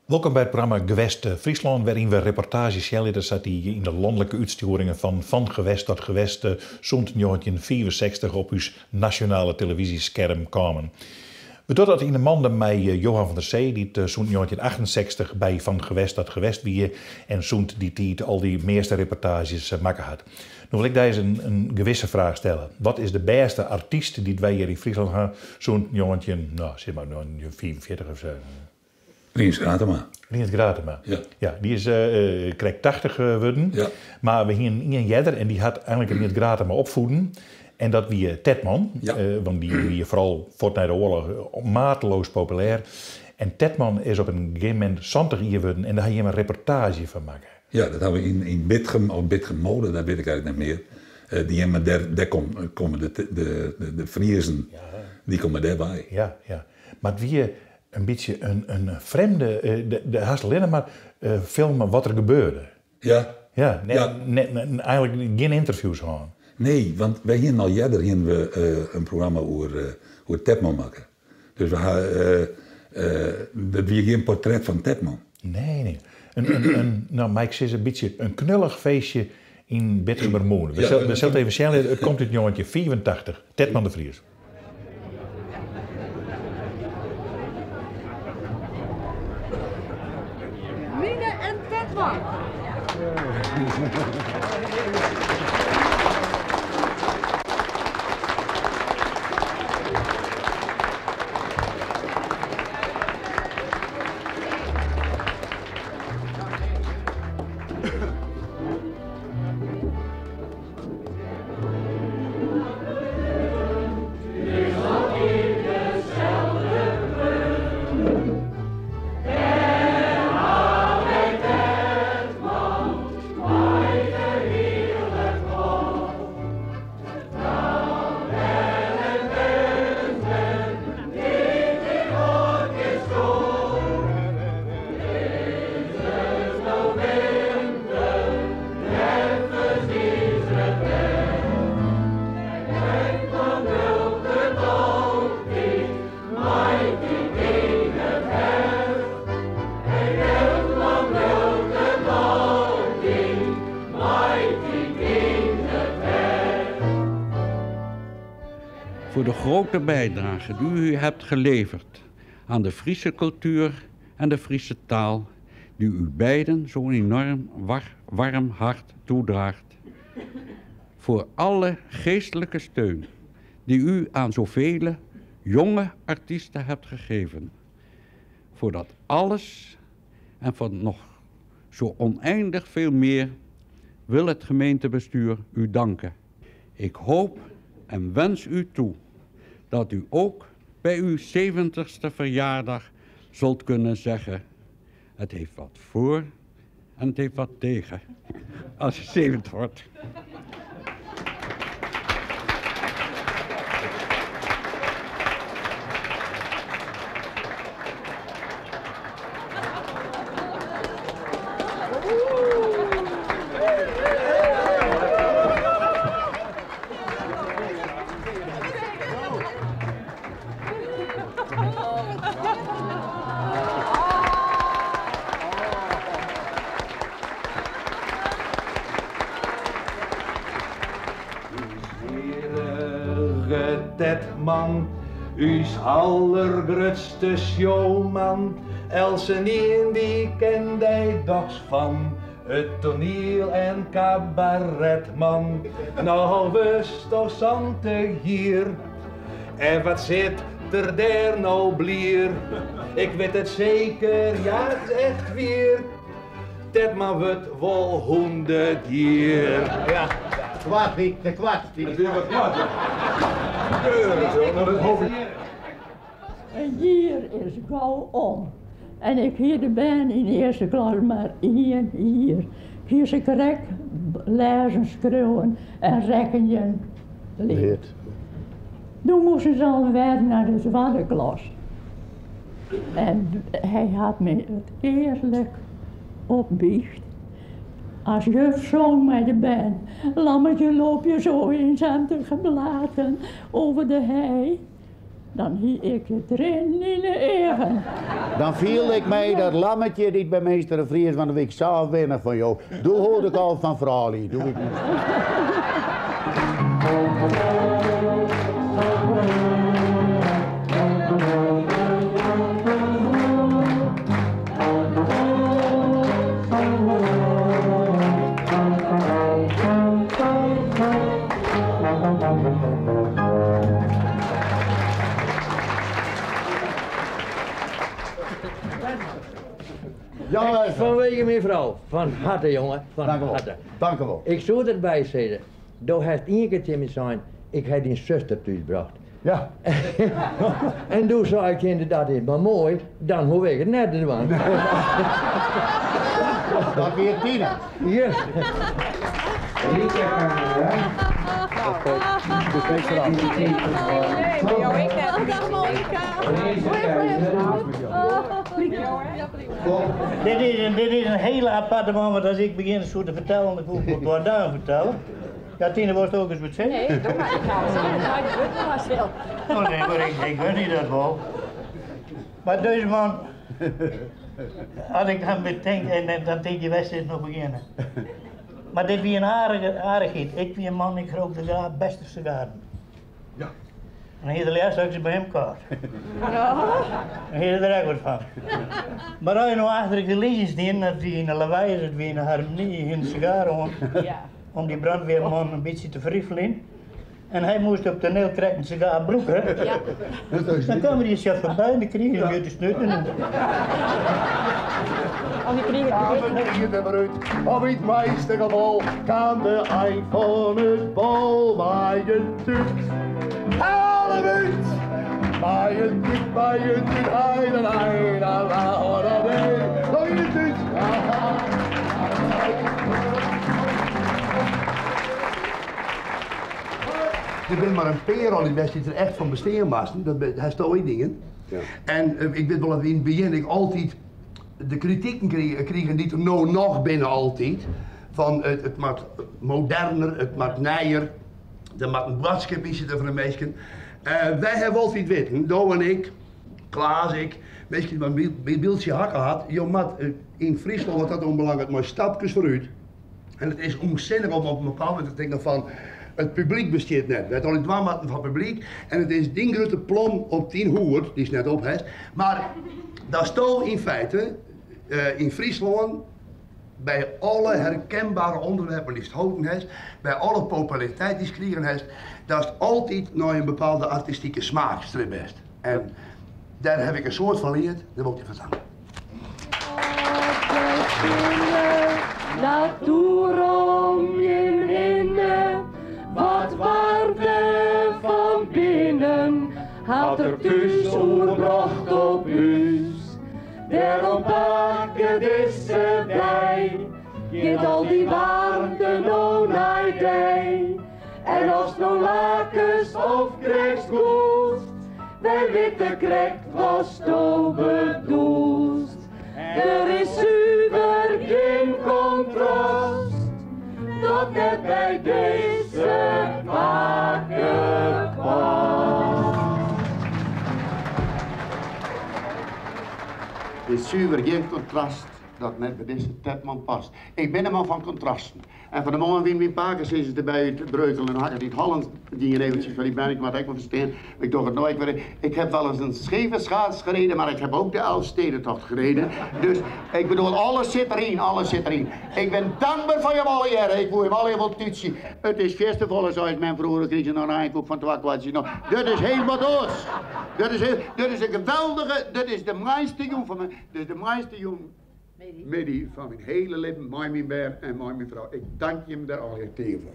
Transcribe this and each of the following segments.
Welkom bij het programma Gewest Friesland, waarin we reportages stellen die in de landelijke uitsturingen van gewest tot gewest rond 1964 op uw nationale televisiescherm komen. We doen dat in de maanden met Johan van der Zee, die rond 1968 bij Van Gewest tot Gewest wie en rond die tijd al die meeste reportages maken had. Nu wil ik deze een gewisse vraag stellen. Wat is de beste artiest die wij hier in Friesland hebben, zo'n jongetje, nou zeg maar 44 of zo? Rinus Gratema. Rinus Gratema. Ja. Ja, die is krijgt 80 geworden. Ja. Maar we hebben een jedder en die had eigenlijk Rinus Gratema opvoeden. En dat wie Tetman, ja. Want die wie vooral voort na de oorlog mateloos populair. En Tetman is op een gegeven moment 70 geworden en daar had je een reportage van maken. Ja, dat hebben we in Bitgem, of Bitgem Mode, dat weet ik eigenlijk niet meer. Daar komen de Friezen, ja. Die komen daarbij. Ja, ja. Maar wie een beetje een vreemde, de haast alleen maar filmen wat er gebeurde. Ja. Ja, eigenlijk geen interviews gewoon. Nee, want wij hier al jaren een programma over Tetman maken. Dus we gaan, dat wie geen portret van Tetman. Nee. Nou, Mike is een beetje een knullig feestje in Bitgemermoen. We zullen even zeggen, het komt uit jongetje 84, Tetman de Vries. Mine en Tetman. Voor de grote bijdrage die u hebt geleverd aan de Friese cultuur en de Friese taal, die u beiden zo'n enorm warm hart toedraagt. Voor alle geestelijke steun die u aan zoveel jonge artiesten hebt gegeven. Voor dat alles en voor nog zo oneindig veel meer wil het gemeentebestuur u danken. Ik hoop en wens u toe dat u ook bij uw 70ste verjaardag zult kunnen zeggen: het heeft wat voor en het heeft wat tegen als je 70 wordt. Tetman, u's allergrootste showman. Elsenien die kent hij dochs van het toneel en cabaretman. Nou wist toch zante hier, en wat zit er daar nou blier? Ik weet het zeker, ja het is echt weer. Tetman wordt wel 100 jaar. Ja. Kwart, de kwart. En hier is gauw om. En ik hier ben in de eerste klas maar hier. Hier is ik rek lezen, schreeuwen en rekenen leert. Toen moesten ze al weer naar de zwarte klas. En hij had me het eerlijk opbiecht. Als juf zong met de band, lammetje loop je zo eenzaam te geblaten over de hei. dan hie ik het erin in de egen. Dan viel ik mij dat lammetje die bij meester de Vries van de week zo weinig van jou. Doe hoorde ik al van Frali, doe ik niet. Jongens, vanwege mijn vrouw. Van harte, jongen. Van Dank u wel. harte. Dank u wel. Ik zou erbij zeggen, door heeft één keer tegen me zijn, ik heb die zuster thuisgebracht. Ja. En toen zei ik inderdaad, is maar mooi, dan hoef ik het net te doen. Dat weer Tina. Ja. Dit is een hele aparte moment als ik begin zo te vertellen, dan moet ik het wat daar vertellen. Ja, Tine, was het ook eens wat zeggen? Nee, dat ga ik nou zeggen. Oh nee, maar ik weet niet dat wel. Maar deze man, als ik dan bedenk, en dan denk je wedstrijd nog beginnen. Maar dit wie een aardigheid. Ik wie een man, ik rook de beste sigaren. Ja. En hier de laatste had ik ze bij hem kaart. En hier er ook wat van. Maar als je nou achter de liedjes in, dat die in een lawaai is, dat wie in een harmonie in de sigaren om die brandweerman een beetje te verriffelen. En hij moest op toneel krijgen een sigaar broeken. Ja. Dan kwam die chef voorbij en dan kreeg hij weer de snutten. Oh, die kreeg Hier de bruid, op het meestergebal, kan de ei van het bal waaien tut. Alle buurt! Waaien tut, ei, la la la la la la in de tut. Je bent maar een perel in West die er echt van bestaan was. Dat is toch dingen. Ja. En ik weet wel dat in het begin ik altijd de kritieken kregen die er nou nog binnen altijd. Van het maakt moderner, het maakt nijer, er maakt een boodschap is er van de meesten. Wij hebben altijd weten, Douw en ik, Klaas, ik, misschien wat een beeldje hakken had. Joh, mat, in Friesland wordt dat onbelangrijk, maar stapjes vooruit. En het is onzinnig om op een bepaald moment te denken van, het publiek besteedt net. We hebben al in dwangmatten van het publiek. En het is ding grote plom op 10 hoer, die is net op heeft. Maar dat is toch in feite, in Friesland, bij alle herkenbare onderwerpen die het houden heeft, bij alle populariteit die het krijgen heeft, dat is altijd naar een bepaalde artistieke smaak best. En daar heb ik een soort van geleerd, dat wil ik je vertellen. Natuur om je heen, wat waarde van binnen, had er thuis oerbracht op huis. Daarom pakken deze bij, geeft al die waarde nou naar die. En als nou lakens of krijgt goed, wij weten krijgt was to bedoeld. Er is zuiver geen contrast, dat net bij deze pakken past. Er is zuiver geen contrast dat net bij deze Tetman past. Ik ben een man van contrasten. En van de moment wie mijn paken is het erbij het breukelen en hakken die het Holland die eventjes van die ben ik wat ik me verstaan. Ik doe het nooit meer. Ik heb wel eens een scheve schaats gereden, maar ik heb ook de Elfstedentocht gereden. Dus ik bedoel, alles zit erin, alles zit erin. Ik ben dankbaar voor je alle jaren. Ik voel je wel even tutsie. Het is festival zoals mijn vroeger kreeg nog een eindkoop van 2 kwartjes. Dit is helemaal doos. Dit is een geweldige, dit is de mooiste jong van me. Dit is de mooiste jong. Medi van mijn hele leven, mooi mijn beer en mooi mijn vrouw. Ik dank je hem daar al heel tegen voor.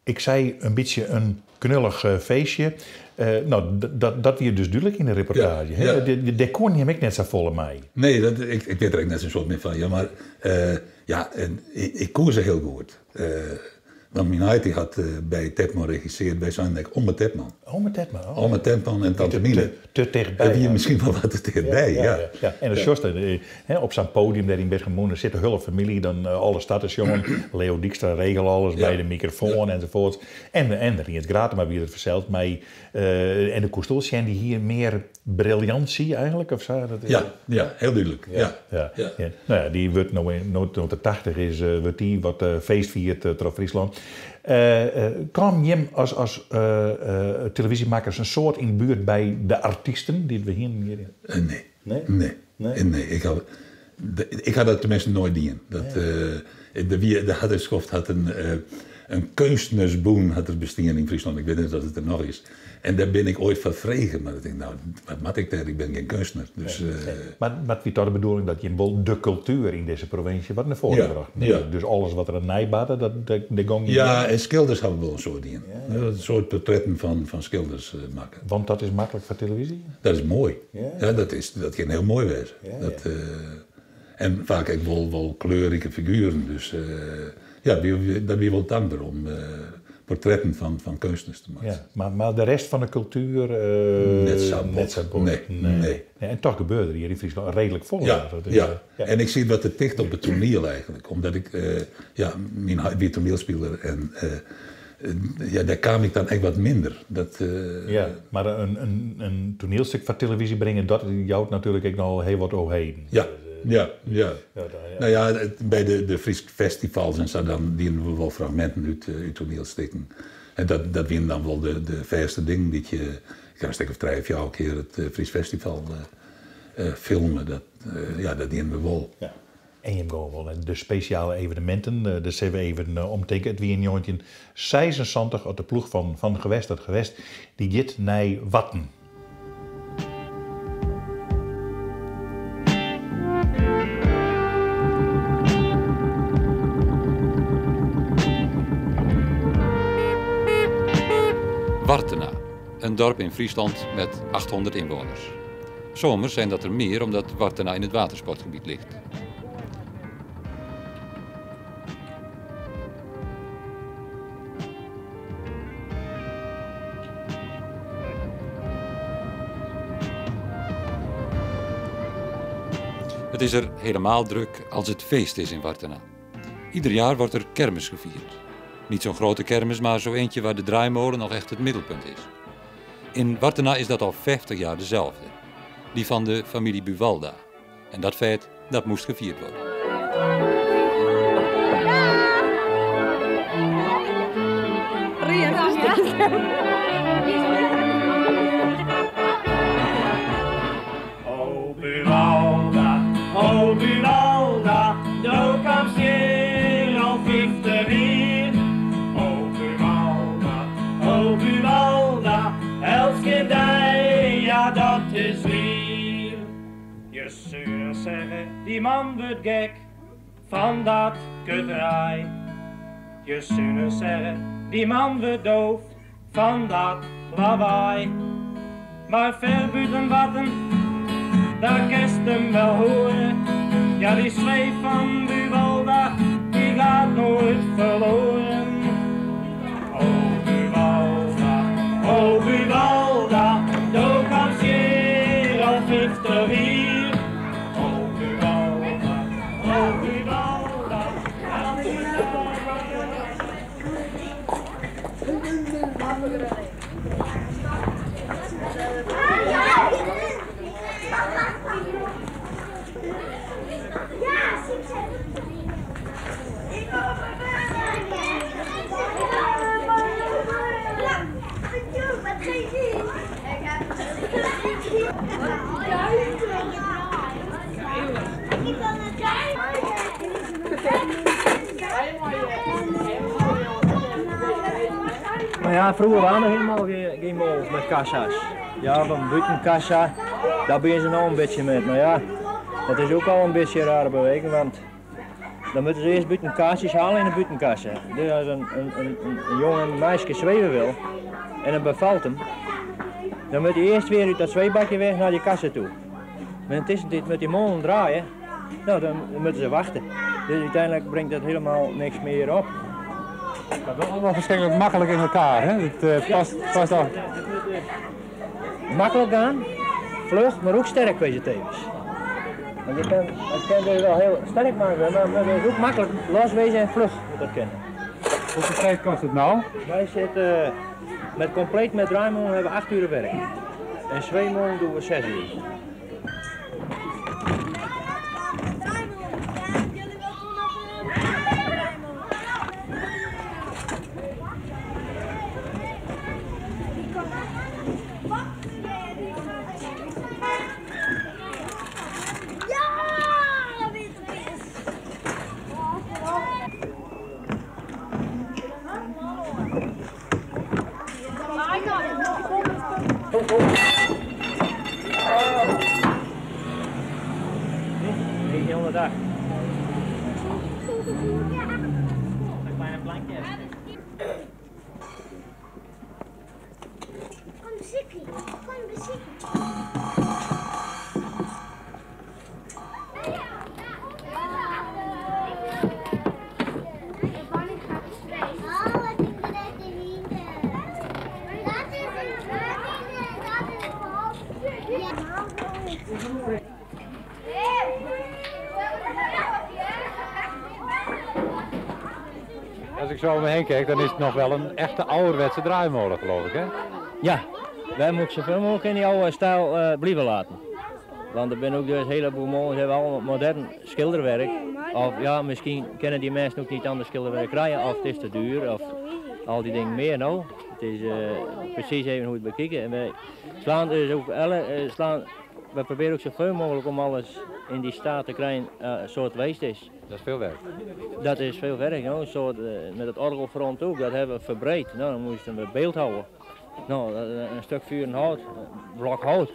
Ik zei een beetje een knullig feestje. Nou, dat weer dus duidelijk in de reportage. Ja, ja. De kon je hem net zo vol mee. Nee, ik weet er eigenlijk net zo'n soort meer van. Ja, maar ik koer ze heel goed. Want mijn huid had bij Tedman regisseerd bij zijn Ome Tedman. Ome Tedman? Oh. Ome Tedman en Tante Miele. Te dichtbij. Heb je misschien wel wat te dichtbij, ja. En de Sjoste, op zijn podium daar in Bergemoen zit de hele familie, dan alle startersjongen, Leo Dijkstra regelt alles bij de microfoon enzovoort. En Riens Gratema wie het verzeld mij. En de koestels zijn die hier meer briljantie eigenlijk, of zo? Ja, heel duidelijk. Ja. Nou ja, die wordt nooit de 80 is, wordt die wat feest viert door Friesland. Kwam je als televisiemakers een soort in de buurt bij de artiesten die we hier... Nee. Ik had dat tenminste nooit dien. De Hadderschoft had een kunstnersboom had er bestaan in Friesland. Ik weet niet dat het er nog is. En daar ben ik ooit van vregen. Maar ik denk, nou, wat maak ik daar? Ik ben geen kunstenaar. Dus, Maar wie toch de bedoeling dat je wel de cultuur in deze provincie wat naar voren bracht? Ja. Dus alles wat er aan nijbaden, dat ging niet. Ja, en schilders hebben wel een soort dingen. Een soort portretten van schilders maken. Want dat is makkelijk voor televisie? Dat is mooi. Dat kan heel mooi wezen. En vaak ook wel kleurrijke figuren. Dus daar ben je wel dankbaar om portretten van kunstenaars te maken. Ja, maar de rest van de cultuur... net zo bot. Nee. En toch gebeurde er hier in Friesland redelijk vol. Ja. En ik zie wat te dicht op het toneel eigenlijk. Omdat ik weer toneelspeler en... daar kwam ik dan echt wat minder. Maar een toneelstuk van televisie brengen, dat jouwt natuurlijk ook nog heel wat overheen. Ja. Nou ja, bij de Fries festivals en zo, dan dienen we wel fragmenten uit toneelstukken. En dat winnen dan wel de verste dingen die je... Ik kan een stuk of 3 of 4 keer het Fries festival filmen. Dat dienen we wel. Ja. En je hebt gewoon wel de speciale evenementen. Dus hebben we even omtekenen. Het wie in 1976 uit de ploeg van Gewest, dat Gewest, die gaat naar Watten. Wartena, een dorp in Friesland met 800 inwoners. Zomers zijn dat er meer omdat Wartena in het watersportgebied ligt. Het is er helemaal druk als het feest is in Wartena. Ieder jaar wordt er kermis gevierd. Niet zo'n grote kermis, maar zo eentje waar de draaimolen nog echt het middelpunt is. In Wartena is dat al 50 jaar dezelfde. Die van de familie Buwalda. En dat feit, dat moest gevierd worden. Oh Buwalda, nou komt hier al 50 hier. Oh Buwalda, elke dag, ja dat is weer. Je zult zeggen, die man wordt gek van dat kutterij. Je zult zeggen, die man wordt doof van dat lawaai. Maar ver buiten Watten, daar kerst hem wel horen. Ja, die schreef van Buwalda, die gaat nooit verloren. Oh Buwalda, nou komt hier al 50 hier. Oh Buwalda, Maar ja, vroeger waren er helemaal geen mols met kassa's. Ja, van buitenkassa, daar ben je nou een beetje met. Maar ja, dat is ook al een beetje een rare beweging, want dan moeten ze eerst buitenkastjes halen in de buitenkassa. Dus als een jongen een meisje zweven wil, en dan bevalt hem, dan moet hij eerst weer uit dat zweebakje weg naar die kassen toe. Maar intussen dit met die molen draaien, nou, dan moeten ze wachten. Dus uiteindelijk brengt dat helemaal niks meer op. Dat is allemaal verschrikkelijk makkelijk in elkaar, hè? Het past al. Makkelijk aan, vlug, maar ook sterk wezen tevens. Want je kan dus wel heel sterk maken, maar het is ook makkelijk loswezen en vlug moet dat kennen. Hoeveel tijd kost het nou? Wij zitten compleet met draaimolen hebben we 8 uur werk. En zweemolen doen we 6 uur. Als ik zo om me heen kijk, dan is het nog wel een echte ouderwetse draaimolen, geloof ik, hè? Ja, wij moeten zoveel mogelijk in die oude stijl blijven laten. Want er zijn ook dus een heleboel molens, hebben allemaal modern schilderwerk. Of ja, misschien kennen die mensen ook niet anders schilderwerk krijgen, of het is te duur, of al die dingen meer nou. Het is precies even hoe het bekijken. En wij slaan dus ook we proberen ook zoveel mogelijk om alles in die staat te krijgen zoals het geweest is. Dat is veel werk. Dat is veel werk, nou, met het orgelfront ook, dat hebben we verbreed. Nou, dan moesten we beeld houden. Nou, een stuk vuur en hout, een blok hout.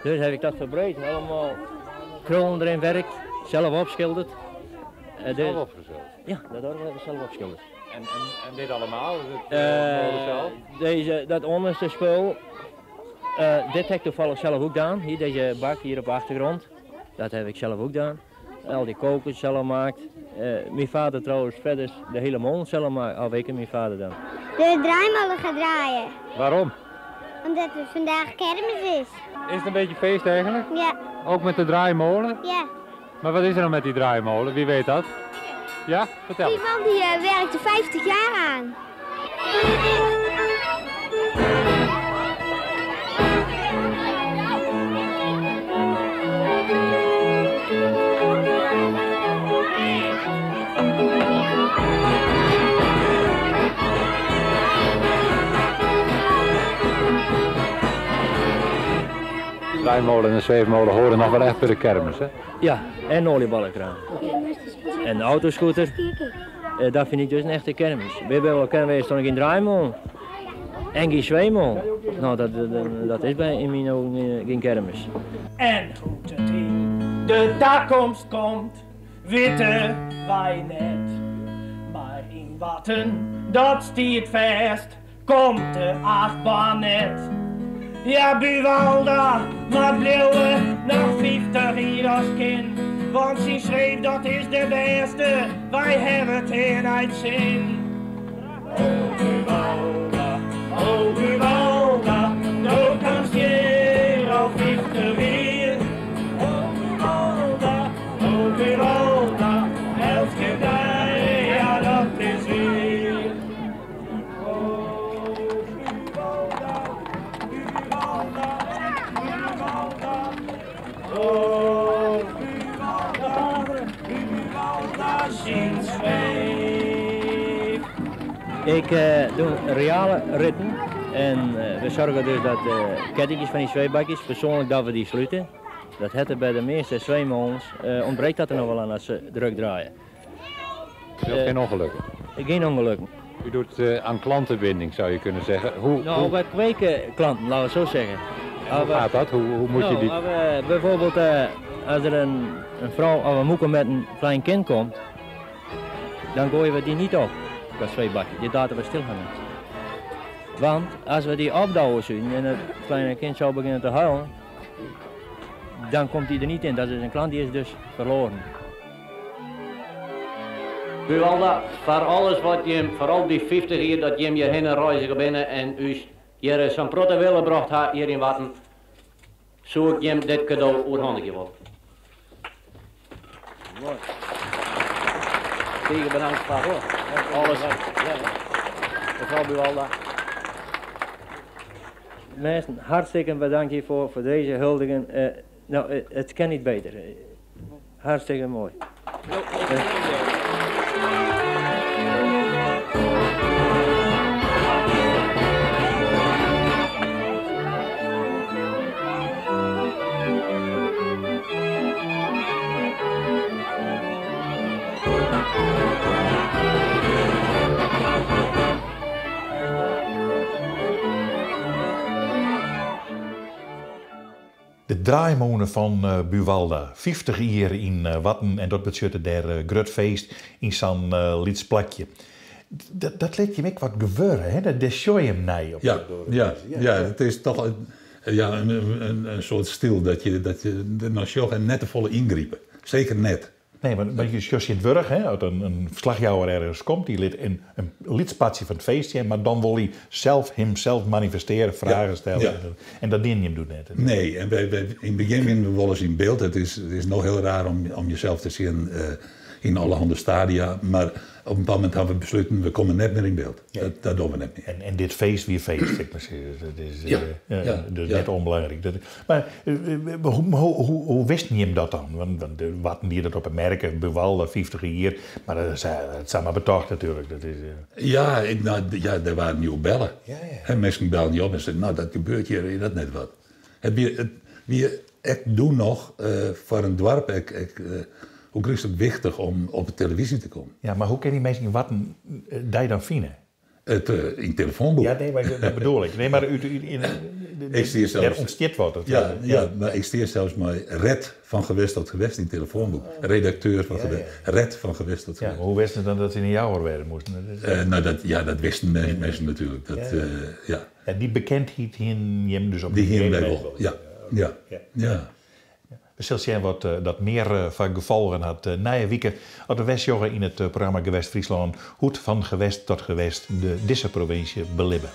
Dus heb ik dat verbreed, allemaal krullen erin werkt, zelf opschilderd. Zelf opgeschilderd? Ja, dat orgel hebben we zelf opgeschilderd. En dit allemaal? Dat onderste spul, dit heb ik toevallig zelf ook gedaan. Hier, deze bak hier op de achtergrond, dat heb ik zelf ook gedaan. Al die kokers zelf gemaakt. Mijn vader trouwens verder de hele molen zelf maakt, of ik en mijn vader dan. De draaimolen gaat draaien. Waarom? Omdat het vandaag kermis is. Is het een beetje feest eigenlijk? Ja. Ook met de draaimolen? Ja. Maar wat is er nou met die draaimolen? Wie weet dat? Ja, vertel. Die man die werkt er 50 jaar aan. Draaimolen en zweefmolen horen nog wel echt bij de kermis, hè? Ja, en olieballenkraan. En de autoscooter, dat vind ik dus een echte kermis. We hebben wel kermis, stond ik in draaimolen. En geen zweefmolen. Nou, dat is in mijn ogen geen kermis. En goed het in de toekomst komt, weten wij net. Maar in Watten, dat stiert vast, komt de achtbaan net. Ja, Buwalda, maar bleven nog 50 hier als kind. Want ze schreef dat is de beste, wij hebben het in uit zin. Oh Buwalda, nou kanst je al 50 weer. Oh Buwalda, elke dag, ja dat is weer. Oh, ik doe reale ritten en we zorgen dus dat kettingjes van die zweebakjes, persoonlijk dat we die sluiten. Dat het er bij de meeste zweemolens ontbreekt dat er nog wel aan als ze druk draaien. U heeft geen ongelukken? Geen ongelukken. U doet aan klantenbinding, zou je kunnen zeggen. Wij kweken klanten, laten we het zo zeggen. Hoe gaat dat? Hoe moet je die... Bijvoorbeeld als er een vrouw of een moeder met een klein kind komt, dan gooien we die niet op, dat zweebakje. Die laten we stilhangen. Want als we die opdouwen zien en het kleine kind zou beginnen te huilen, dan komt hij er niet in. Dat is een klant die is dus verloren. Buwalda, voor alles wat je, vooral die 50 jaar dat je hem hierheen reiziger binnen en u hier zo'n protte willen gebracht had hier in Watten, zou ik hem dit cadeau overhandigen worden. Mooi. Tegen bedankt voor alles. Mevrouw Buwalda. Mensen, hartstikke bedankt voor deze huldiging. Nou, het kan niet beter. Hartstikke mooi. De draaimolen van Buwalda, 50 jaar in Watten en dat betekent der groot feest in zo'n lidsplakje. Dat leek je me wat gebeuren, hè? Dat show je hem naar op. Ja, het is toch een soort stil dat je de nog net te volle ingrijpen. Zeker net. Nee, maar Josje in het Wurg, hè, uit een verslagjouwer ergens komt, die lid een lidspatje van het feestje, maar dan wil hij hemzelf manifesteren, vragen stellen. Ja. En dat dien je hem doet net. Nee, en wij in het begin vinden we wel eens in beeld. Het is nog heel raar om jezelf te zien in allerhande stadia, maar op een bepaald moment hebben we besloten, we komen net meer in beeld. Ja. Dat doen we net niet. En dit feest weer feest, ik maar zeggen. Dat is net onbelangrijk. Maar hoe wist je hem dat dan? Want Watten die dat op een merken, Buwalda 50 jaar, maar het zijn maar betocht natuurlijk. Dat is, er waren nieuwe bellen. En mensen bellen je op en zeggen, nou dat gebeurt hier, dat net wat. Ik doe nog voor een dorp, hoe is het wichtig om op de televisie te komen? Ja, maar hoe kan die mensen in Watten die dan vinden? In telefoonboek. Ja, nee, maar dat bedoel ik. Nee, maar er ontsteert wat. Maar ik steer zelfs maar red van gewest tot gewest in telefoonboek. Redacteur van gewest. Red van gewest tot gewest. Maar hoe wisten ze dan dat ze in een jouwer werden moesten? Dat wisten mensen natuurlijk. En die bekendheid hien je hem dus op die hien wij wel. Ja. We zullen zien wat dat meer van gevolgen had. Na je weken had de Westjoggen in het programma Gewest Friesland hoe van gewest tot gewest de deze provincie belibben.